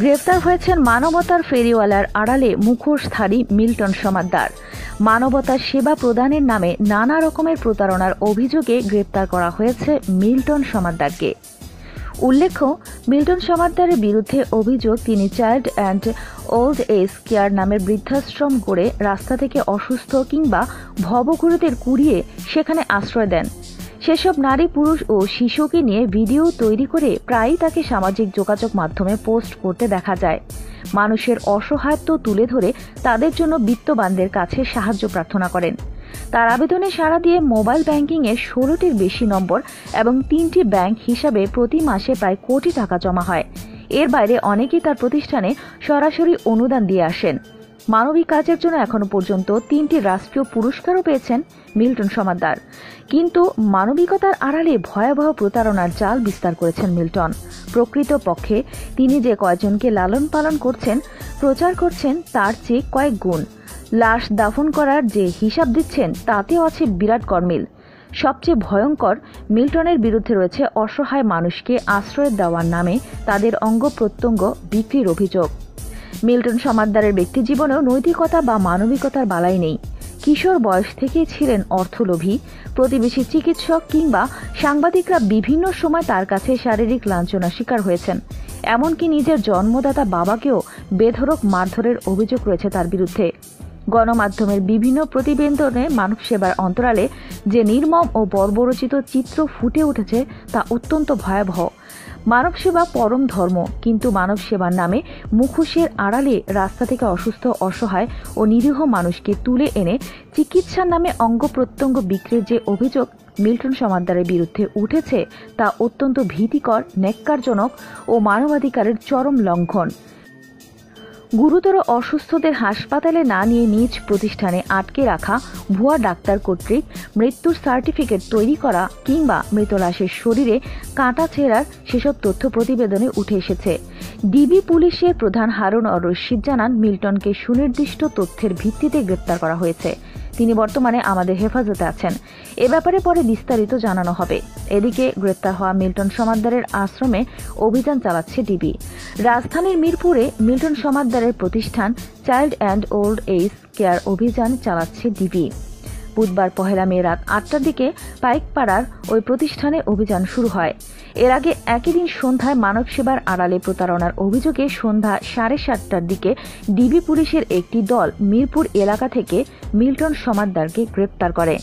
গ্রেফতার হয়েছেন মানবতার ফেরিওয়ালার আড়ালে মুখোশধারী মিল্টন সমাদ্দার। মানবতার সেবা প্রদানের নামে নানা রকমের প্রতারণার অভিযোগে গ্রেফতার করা হয়েছে মিল্টন সমাদ্দারকে। উল্লেখ্য, মিল্টন সমাদ্দারের বিরুদ্ধে অভিযোগ তিনি child and old age care নামের বৃদ্ধাশ্রম গড়ে রাস্তা থেকে অসুস্থ কিংবা ভবঘুরেদের কুড়িয়ে সেখানে আশ্রয় দেন। সেসব নারী, পুরুষ ও শিশুকে নিয়ে ভিডিও তৈরি করে প্রায়ই তাকে সামাজিক যোগাযোগ মাধ্যমে পোস্ট করতে দেখা যায়। মানুষের অসহায়ত্ব তুলে ধরে তাদের জন্য বিত্তবানদের কাছে সাহায্য প্রার্থনা করেন। তার আবেদনে সাড়া দিয়ে মোবাইল ব্যাংকিংয়ে 16টির বেশি নম্বর এবং 3টি ব্যাংক হিসাবে প্রতি মাসে প্রায় কোটি টাকা জমা হয়। এর বাইরে অনেকেই তার প্রতিষ্ঠানে সরাসরি অনুদান দিয়ে আসেন। মানবিক কাজের জন্য এখনো পর্যন্ত 3টি রাষ্ট্রীয় পুরস্কারও পেয়েছেন মিল্টন সমাদ্দার। কিন্তু মানবিকতার আড়ালে ভয়াবহ প্রতারণার জাল বিস্তার করেছেন মিল্টন। প্রকৃতপক্ষে তিনি যে কয়েকজনকে লালন পালন করছেন, প্রচার করছেন তার চেয়ে কয়েক গুণ। লাশ দাফন করার যে হিসাব দিচ্ছেন তাতেও আছে বিরাট গরমিল। সবচেয়ে ভয়ঙ্কর, মিল্টনের বিরুদ্ধে রয়েছে অসহায় মানুষকে আশ্রয় দেওয়ার নামে তাদের অঙ্গ প্রত্যঙ্গ বিক্রির অভিযোগ। মিল্টন সমাদ্দারের ব্যক্তিজীবনেও নৈতিকতা বা মানবিকতার বালাই নেই। কিশোর বয়স থেকেই ছিলেন অর্থলোভী। প্রতিবেশী, চিকিৎসক কিংবা সাংবাদিকরা বিভিন্ন সময় তার কাছে শারীরিক লাঞ্ছনার শিকার হয়েছেন। এমনকি নিজের জন্মদাতা বাবাকেও বেধড়ক মারধরের অভিযোগ রয়েছে তার বিরুদ্ধে। গণমাধ্যমের বিভিন্ন প্রতিবেদনে মানব সেবার অন্তরালে যে নির্মম ও বর্বরচিত চিত্র ফুটে উঠেছে তা অত্যন্ত ভয়াবহ। মানব সেবা পরম ধর্ম, কিন্তু মানব সেবার নামে মুখোশের আড়ালে রাস্তা থেকে অসুস্থ, অসহায় ও নিরীহ মানুষকে তুলে এনে চিকিৎসার নামে অঙ্গ প্রত্যঙ্গ বিক্রির যে অভিযোগ মিল্টন সমাদ্দারের বিরুদ্ধে উঠেছে তা অত্যন্ত ভীতিকর, ন্যাক্কারজনক ও মানবাধিকারের চরম লঙ্ঘন। গুরুতর অসুস্থদের হাসপাতালে না নিয়ে নিজ প্রতিষ্ঠানে আটকে রাখা, ভুয়া ডাক্তার কর্তৃক মৃত্যুর সার্টিফিকেট তৈরি করা কিংবা মৃত লাশের শরীরে কাঁটা ছেঁড়ার সেসব তথ্য প্রতিবেদনে উঠে এসেছে। ডিবি পুলিশের প্রধান হারুন অর রশিদ জানান, মিল্টনকে সুনির্দিষ্ট তথ্যের ভিত্তিতে গ্রেপ্তার করা হয়েছে। তিনি বর্তমানে আমাদের হেফাজতে আছেন। এ ব্যাপারে পরে বিস্তারিত জানানো হবে। এদিকে গ্রেপ্তার হওয়া মিল্টন সমাদ্দারের আশ্রমে অভিযান চালাচ্ছে ডিবি। রাজধানীর মিরপুরে মিল্টন সমাদ্দারের প্রতিষ্ঠান child and old age care অভিযান চালাচ্ছে ডিবি। বুধবার 1 মে রাত 8টার দিকে পাইকপাড়ার ওই প্রতিষ্ঠানে অভিযান শুরু হয়। এর আগে একই দিন সন্ধ্যায় মানব সেবার আড়ালে প্রতারণার অভিযোগে সন্ধ্যা 7:30টার দিকে ডিবি পুলিশের একটি দল মিরপুর এলাকা থেকে মিল্টন সমাদ্দারকে গ্রেপ্তার করে।